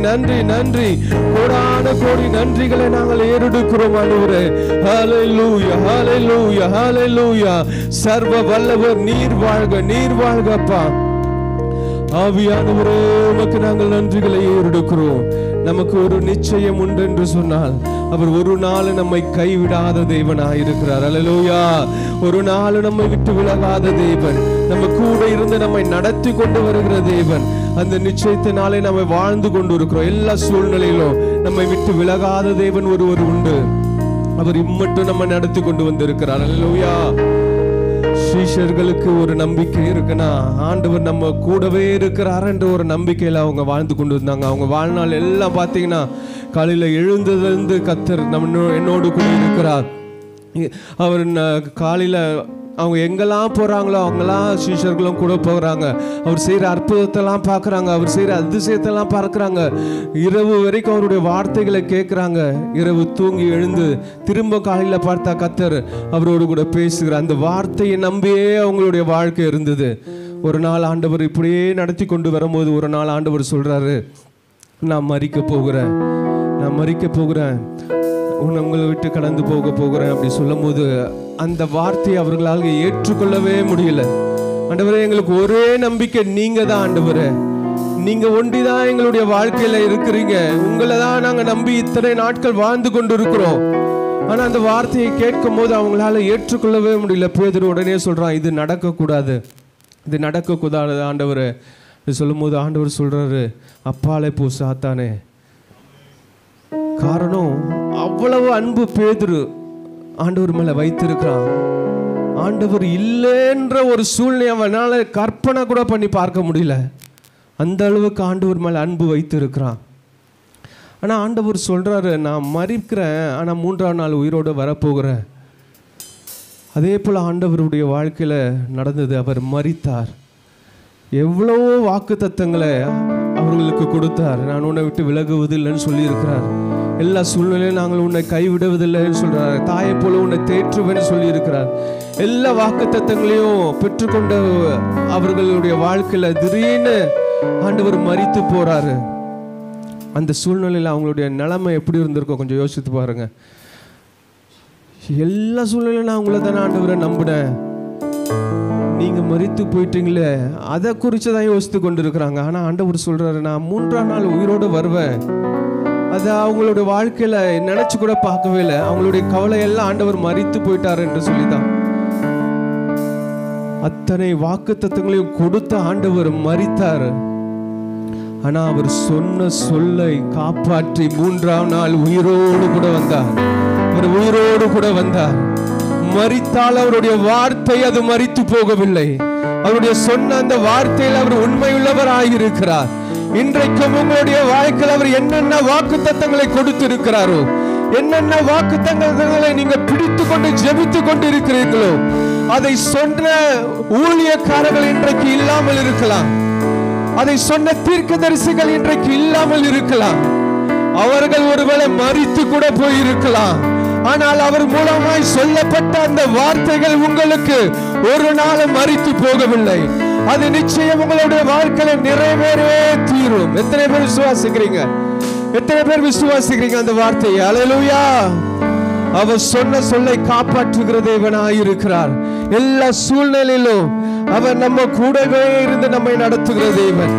கோடான கோடி நன்றிகளை நாங்கள் ஏறெடுக்கிறோம். ஆண்டவரே, ஹல்லேலூயா. சர்வ வல்லவர் நீர் வாழ்க அப்பா. ஆவியானவரே, உமக்கு நாங்கள் நன்றிகளை ஏறெடுக்கிறோம். நமக்கு ஒரு நிச்சயம் உண்டு என்று சொன்னால், அவர் ஒரு நாள் நம்மை கைவிடாத தேவனாயிருக்கிறார். அல்லேலூயா. ஒரு நாள் நம்மை விட்டு விலகாத தேவன், நம்ம கூட இருந்து நம்மை நடத்தி கொண்டு வருகிற தேவன். அந்த நிச்சயத்தினாலே நம்ம வாழ்ந்து கொண்டு இருக்கிறோம். எல்லா சூழ்நிலையிலும் நம்மை விட்டு விலகாத தேவன் ஒருவர் உண்டு. அவர் இம்மட்டும் நம்ம நடத்தி கொண்டு வந்திருக்கிறார். அல்லேலூயா. சீஷர்களுக்கு ஒரு நம்பிக்கை இருக்குன்னா, ஆண்டவர் நம்ம கூடவே இருக்கிறார் என்ற ஒரு நம்பிக்கையில் அவங்க வாழ்ந்து கொண்டு இருந்தாங்க. அவங்க வாழ்நாள் எல்லாம் பார்த்தீங்கன்னா, காலையில் எழுந்ததிலிருந்து கர்த்தர் என்னோடு கூட இருக்கிறார். அவர் காலையில் அவங்க எங்கெல்லாம் போகிறாங்களோ அவங்கெல்லாம் சீஷர்களும் கூட போகிறாங்க. அவர் செய்கிற அற்புதத்தெல்லாம் பார்க்குறாங்க, அவர் செய்கிற அதிசயத்தெல்லாம் பார்க்குறாங்க. இரவு வரைக்கும் அவருடைய வார்த்தைகளை கேட்குறாங்க. இரவு தூங்கி எழுந்து திரும்ப காலையில் பார்த்தா கர்த்தர் அவரோடு கூட பேசுகிற அந்த வார்த்தையை நம்பியே அவங்களுடைய வாழ்க்கை இருந்தது. ஒரு நாள் ஆண்டவர் இப்படியே நடத்தி கொண்டு வரும்போது, ஒரு நாள் ஆண்டவர் சொல்கிறாரு, நான் மரிக்க போகிறேன், உங்களை விட்டு கடந்து போகிறேன் அப்படி சொல்லும் போது, அந்த வார்த்தையை அவர்களால் ஏற்றுக்கொள்ளவே முடியல. ஆண்டவரே, எங்களுக்கு ஒரே நம்பிக்கை நீங்க தான். ஆண்டவரே, நீங்க ஒண்டிதான் எங்களுடைய வாழ்க்கையில இருக்கிறீங்க. உங்களை தான் நாங்க நம்பி இத்தனை நாட்கள் வாழ்ந்து கொண்டு இருக்கிறோம். ஆனா அந்த வார்த்தையை கேட்கும் போது அவங்களால ஏற்றுக்கொள்ளவே முடியல. பேதுரு உடனே சொல்றான், இது நடக்கக்கூடாது. ஆண்டவரே சொல்லும் போது ஆண்டவர் சொல்றாரு, அப்பாலே போ சாத்தானே. காரணம், அவ்வளவு அன்பு பேதுரு ஆண்டவர் மேல வைத்திருக்கிறான். ஆண்டவர் இல்லைன்ற ஒரு சூழ்நிலை அவனால கற்பனை கூட பண்ணி பார்க்க முடியல. அந்த அளவுக்கு ஆண்டவர் மேல அன்பு வைத்திருக்கிறான். ஆனா ஆண்டவர் சொல்றாரு, நான் மரிக்கிறேன், ஆனா 3ஆம் நாள் உயிரோடு வரப்போகிறேன். அதே போல ஆண்டவருடைய வாழ்க்கையில நடந்தது. அவர் மரித்தார். எவ்வளவோ வாக்கு தத்தங்களை அவர்களுக்கு கொடுத்தார். நான் உன்னை விட்டு விலகுவதில்லைன்னு சொல்லியிருக்கிறார். எல்லா சூழ்நிலையும் நாங்கள் உன்னை கைவிடுவதில்லைன்னு சொல்றார். தாயை போல உன்னை தேற்றுவேன்னு சொல்லியிருக்கிறார். எல்லா வாக்கு தத்தங்களையும் பெற்றுக்கொண்ட அவர்களுடைய வாழ்க்கையில திடீர்னு ஆண்டவர் மரித்து போறாரு. அந்த சூழ்நிலையில் அவங்களுடைய நிலைமை எப்படி இருந்திருக்கோம் கொஞ்சம் யோசித்து பாருங்க. எல்லா சூழ்நிலையும் நான் உங்களை தானே ஆண்டவரை நம்பினேன், நீங்க மரித்து போயிட்டீங்களே, அதை குறித்து தான் யோசித்து கொண்டு இருக்கிறாங்க. ஆனால் ஆண்டவர் சொல்றாரு, நான் 3ஆம் நாள் உயிரோடு வருவேன். அதை அவங்களுடைய வாழ்க்கையில நினைச்சு கூட பார்க்கவே இல்லை. அவங்களுடைய கவலை எல்லாம் ஆண்டவர் மரித்து போயிட்டார் என்று சொல்லிதான். அத்தனை வாக்கு தத்தங்களையும் கொடுத்த ஆண்டவர் மரித்தார். ஆனா அவர் சொன்ன சொல்லை காப்பாற்றி 3ஆம் நாள் உயிரோடு கூட வந்தார். அவர் உயிரோடு கூட வந்தார். மரித்தால் அவருடைய வார்த்தை அது மரித்து போகவில்லை. அவருடைய சொன்ன அந்த வார்த்தையில் அவர் உண்மையுள்ளவராயிருக்கிறார். இன்றைக்கும் உங்களுடைய வாழ்க்கையில் அவர் என்னென்ன வாக்குத்தத்தங்களை கொடுத்திருக்கிறாரோ, என்னென்ன வாக்குத்தத்தங்களை நீங்கள் பிடித்து கொண்டு ஜெபித்து கொண்டு இருக்கிறீர்களோ, அதை சொன்ன ஊழியக்காரர்கள் இன்றைக்கு இல்லாமல் இருக்கலாம். அதை சொன்ன தீர்க்கதரிசிகள் இன்றைக்கு இல்லாமல் இருக்கலாம். அவர்கள் ஒருவேளை மரித்து கூட போயிருக்கலாம். ஆனால் அவர் மூலமாய் சொல்லப்பட்ட அந்த வார்த்தைகள் உங்களுக்கு ஒரு நாளும் மரித்து போகவில்லை. அது நிச்சயம் உங்களுடைய வாழ்க்கையில நிறைவேறவே தீரும். எத்தனை பேர் விசுவாசிக்கிறீங்க? எத்தனை பேர் விசுவாசிக்கிறீங்க அந்த வார்த்தையை? அல்லேலூயா. அவர் சொன்ன சொல்லை காப்பாற்றுகிற தேவனாயிருக்கிறார். எல்லா சூழ்நிலையிலும் அவர் நம்ம கூடவே இருந்து நம்மை நடத்துகிற தேவன்.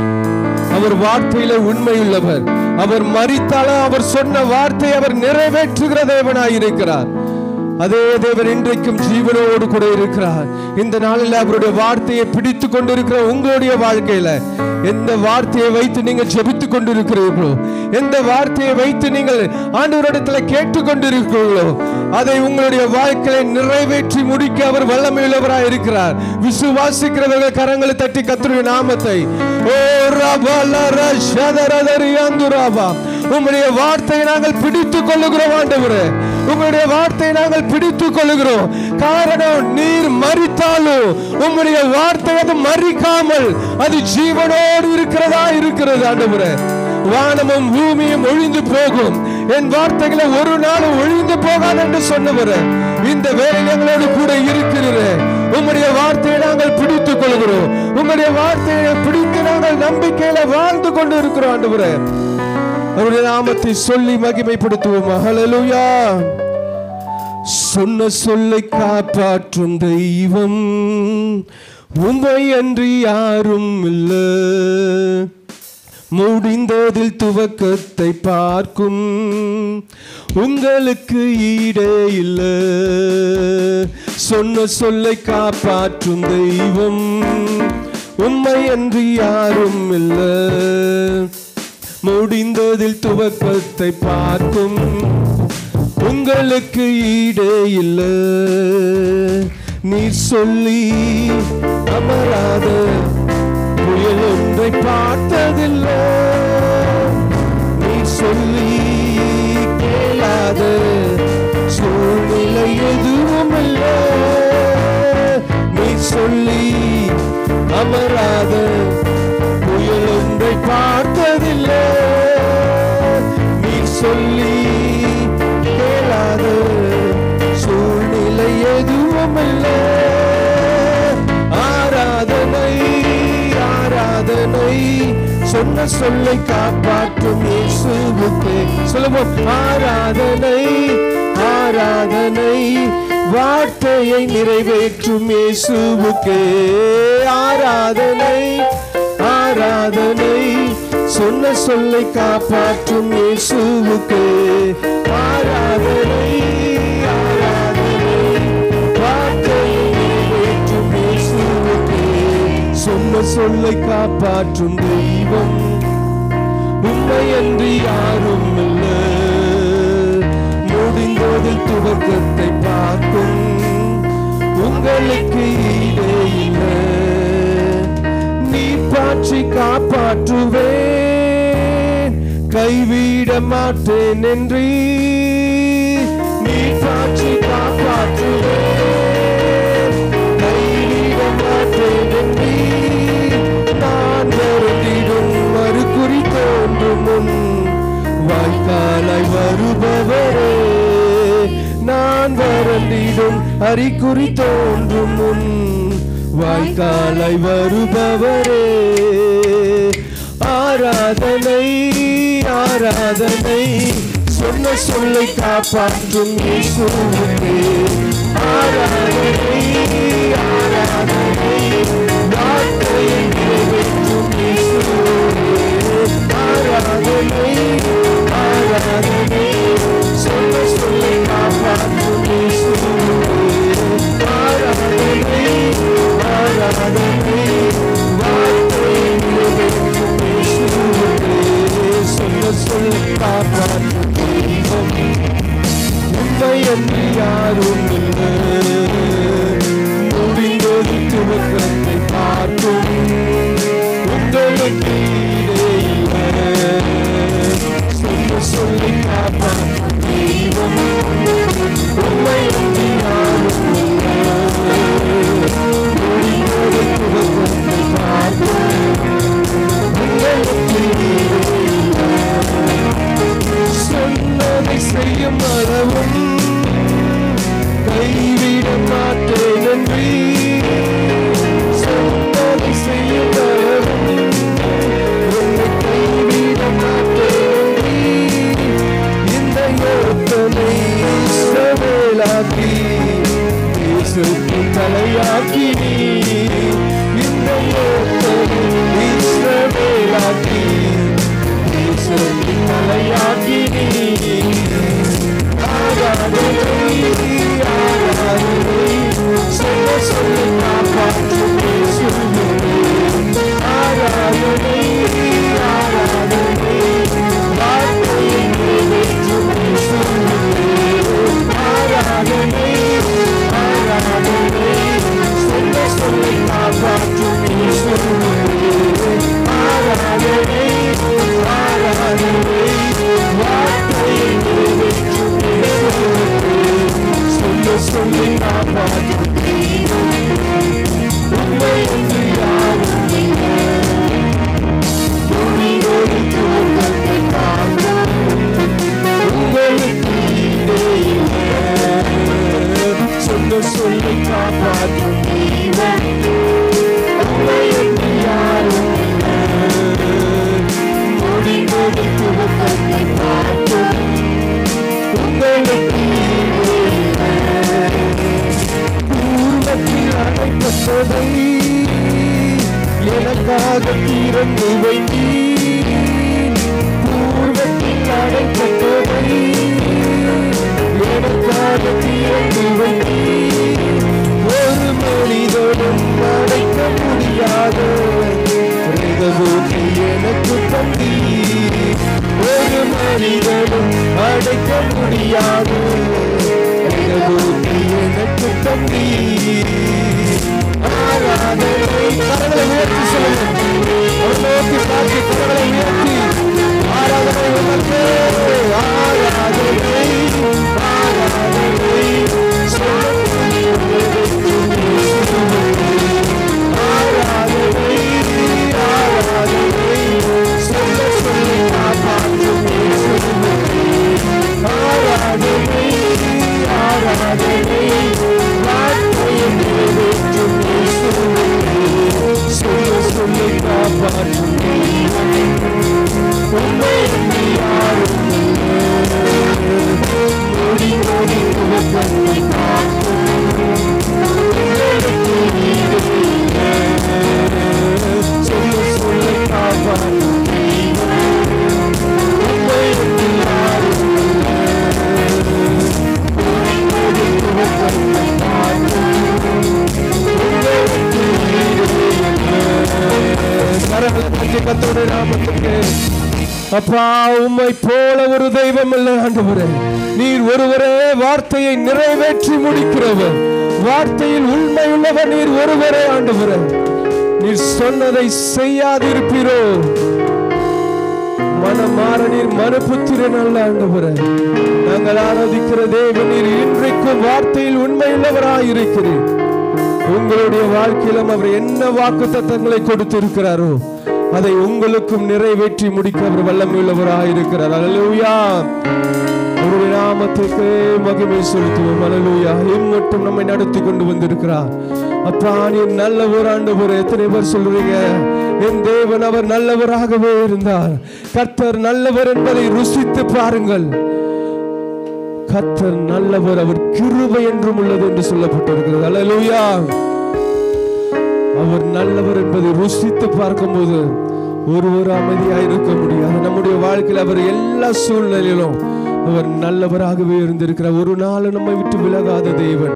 அவர் வார்த்தையில உண்மையுள்ளவர். அவர் மரித்தாலும் அவர் சொன்ன வார்த்தை அவர் நிறைவேற்றுகிற தேவனாயிருக்கிறார். அதே தேவன் இன்றைக்கும் ஜீவனோடு கூட இருக்கிறார். இந்த நாளில் அவருடைய வார்த்தையை பிடித்து கொண்டிருக்கிற உங்களுடைய வாழ்க்கையில எந்த வார்த்தையை வைத்து நீங்கள் ஜெபித்து கொண்டிருக்கிறீர்களோ, எந்த வார்த்தையை வைத்து நீங்கள் ஆண்டவரிடத்தில் கேட்டுக் கொண்டிருக்கிறீர்களோ, அதை உங்களுடைய வாழ்க்கையை நிறைவேற்றி முடிக்க அவர் வல்லமையுள்ளவராய் இருக்கிறார். விசுவாசிக்கிறவர்கள் கரங்களை தட்டி கர்த்தருடைய நாமத்தை உம்முடைய வார்த்தையை நாங்கள் பிடித்துக் கொள்ளுகிறோம் ஆண்டவரே. உங்களுடைய வார்த்தையை நாங்கள் பிடித்துக் கொள்ளுகிறோம். காரணம், நீர் மரித்தாலும் உம்முடைய வார்த்தை அது மரிக்காமல் அது ஜீவனோடு இருக்கிறது ஆண்டவரே. வானமும் பூமியும் ஒழிந்து போகும், என் வார்த்தைகளை ஒரு நாளும் ஒழிந்து போகாது என்று சொன்னவர் இந்த வேளையில் எங்களோடு கூட இருக்கிறீர். உம்முடைய வார்த்தையை நாங்கள் பிடித்துக் கொள்கிறோம். உம்முடைய வார்த்தையை பிடித்து நாங்கள் நம்பிக்கையில வாழ்ந்து கொண்டு இருக்கிறோம் ஆண்டவரே. அவருடைய நாமத்தை சொல்லி மகிமைப்படுத்துவோம். ஹல்லேலூயா. சொன்ன சொல்லை காப்பாற்றும் தெய்வம் உம்மை அன்றி யாரும் இல்லை. முடிந்ததில் துவக்கத்தை பார்க்கும் உங்களுக்கு ஈடே இல்லை. சொன்ன சொல்லை காப்பாற்றும் தெய்வம் உம்மை அன்றி யாரும் இல்லை. முடிந்ததில் துவக்கத்தை பார்க்கும் உங்களுக்கு ஈடே இல்லை. நீர் சொல்லி அமராத புயல் ஒன்றை பார்த்ததில்லை. நீர் சொல்லி கேளாத சூழ்நிலை எதுவும் இல்லை. நீர் சொல்லி அமராத புயல் ஒன்றை பார்த்ததில்லை. நீர் சொல்லி கேளாத சூழ்நிலை எதுவும் இல்லை. ஆராதனை ஆராதனை சொன்ன சொல்லை காப்பாற்றும் இயேசுவுக்கே. சொல்லுவோம். ஆராதனை ஆராதனை வார்த்தையை நிறைவேற்றும் இயேசுவுக்கே. ஆராதனை ஆராதனை சொன்ன சொல்லை காப்பாற்றும் இயேசுவுக்கே. ஆராதனை ஆராதனை வார்த்தையை நிறைவேற்றும் இயேசுவுக்கே. சொன்ன சொல்லை காப்பாற்றும் தெய்வம் உம்மை அன்றி யாரும் இல்லை. முடிந்ததில் துவக்கத்தை பார்க்கும் உங்களுக்கு ஈடே இல்லை. நீ பாற்றி காப்பாற்றுவேன் கைவிட மாட்டேன் என்று. நீ பாற்றி காப்பாற்றுவேன் கைவிட மாட்டேன் என்று. நான் வருந்திடும் மறுகுறி தோன்றும் முன் வாய்க்காலாய் வருபவரே. நான் வருந்திடும் அறிகுறி தோன்றும் முன் வாய்க்காலாய் வருபவரே. ஆராதனை ஆராதனை சொன்ன சொல்லை காப்பாற்றும் இயேசுவுக்கே. ஆராதனை ஆராதனை வார்த்தையை நிறைவேற்றும் இயேசுவுக்கே. ஆராதனை ஆராதனை சொன்ன சொல்லை காப்பாற்றும் இயேசுவுக்கே. ஆராதனை ஆராதனை வார்த்தையை நிறைவேற்றும் இயேசுவுக்கே. சொன்ன சொல்லை காப்பாற்றும் தெய்வம் உம்மை அன்றி யாரும் இல்லை. முடிந்ததில் துவக்கத்தை சொல்லி காப்பாற்றும் தெய்வம் உம்மை அன்றி யாரும் முடிவோடு துவக்கத்தை பார்ப்போம் உங்களுக்கு சொன்னதை செய்யும் அளவும் கைவிட மாட்டேன் நன்றி சொன்னதை செய்யும் அளவும் என்னை கைவிட மாட்டேன் நன்றி இந்த யோசனை இஸ்ரவேலாக்கி இயேசுவுக்கு தலையாக்கி இந்த யோசனை இஸ்ரவேலாக்கி இயேசுவுக்கு தலையாக்கி சொல்ல சொல்ல காப்பாற்றும் ஆராதனை ஆராதனை வார்த்தையை நிறைவேற்றும் ஆராதனை ஆராதனை சொல்ல சொல்ல காப்பாற்றும் ஆராதனை ஆராதனை வார்த்தையை நிறைவேற்றும் சொல்ல சொல்லி காப்பாற்றும் உண்மை என்று யாரும் துணியோடு துவக்கத்தை காக்கும் உங்களுக்கு சொல்ல சொல்லி காப்பாற்றும் தெய்வம் உண்மை என்று யாரும் துணியோடு துவக்கத்தை காக்கும் உங்களுக்கு பூர்வத்தில் அடைப்பட்டதை எனக்காக திறந்து வைத்தீர் பூர்வத்தில் அடைப்பட்டதை எனக்காக திறந்து வைத்தீர் ஒரு மனிதனும் அடைக்க முடியாத எனக்கு தந்தீர் ஒரு மனிதனும் அடைக்க முடியாத எனக்கு தந்தீர் ஆராதனை கரங்களை உயர்த்தி சொல்லுங்கள் ஒரு நோக்கி பார்த்து கரங்களை உயர்த்தி ஆராதனை உமக்கு ஆராதனை ஆராதனை ஆராதனை ஆராதனை சொல்ல சொல்லி காப்பாற்றும் ஆராதனை ஆராதனை வார்த்தையை நிறைவேற்றும் சொல்ல சொல்லி காப்பாற்றும் உண்மை என்று யாரும் ஓடி ஓடி துவக்கத்தை காக்கும் சொல்ல சொல்ல காப்பாற்றும் உண்மை என்று யாரும் ஓடி துவக்கத்தை கர்த்தருடைய நாமத்துக்கு அப்பா உம்மை போல ஒரு தெய்வம் இல்லை ஆண்டவரே நீர் ஒருவரே வார்த்தையை நிறைவேற்றி முடிக்கிறவர் வார்த்தையில் உண்மை உள்ளவர் நீர் ஒருவரே ஆண்டவரே நீர் சொன்னதை செய்யாதிருப்பீரோ மனமாற நீர் மனுபுத்திரன் அல்ல ஆண்டவரே நாங்கள் ஆராதிக்கிற தேவன் நீர் இன்றைக்கும் வார்த்தையில் உண்மை உள்ளவராயிருக்கிறீர் உங்களுடைய வாழ்க்கையிலும் அவர் என்ன வாக்குத்தத்தங்களை கொடுத்திருக்கிறாரோ அதை உங்களுக்கும் நிறைவேற்றி முடிக்க அவர் வல்லமையுள்ளவராயிருக்கிறார். அல்லேலூயா. அவருடைய நாமத்துக்கு மகிமை செலுத்துவோம். அல்லேலூயா. இம்மட்டும் நம்மை நடத்தி கொண்டு வந்திருக்கிறார். அப்பா நீர் நல்லவர் ஆண்டவரே. எத்தனை பேர் சொல்றீங்க என் தேவன் அவர் நல்லவராகவே இருந்தார். கர்த்தர் நல்லவர் என்பதை ருசித்து பாருங்கள். கர்த்தர் நல்லவர், அவர் கிருபை என்றும் உள்ளது என்று சொல்லப்பட்டிருக்கிறது. அல்லேலூயா. அவர் நல்லவர் என்பதை ருசித்து பார்க்கும்போது ஒருவர் அமைதியாயிருக்க முடியாது. நம்முடைய வாழ்க்கையில் அவர் எல்லா சூழ்நிலையிலும் அவர் நல்லவராகவே இருந்திருக்கிறார். ஒரு நாள் நம்மை விட்டு விலகாத தேவன்.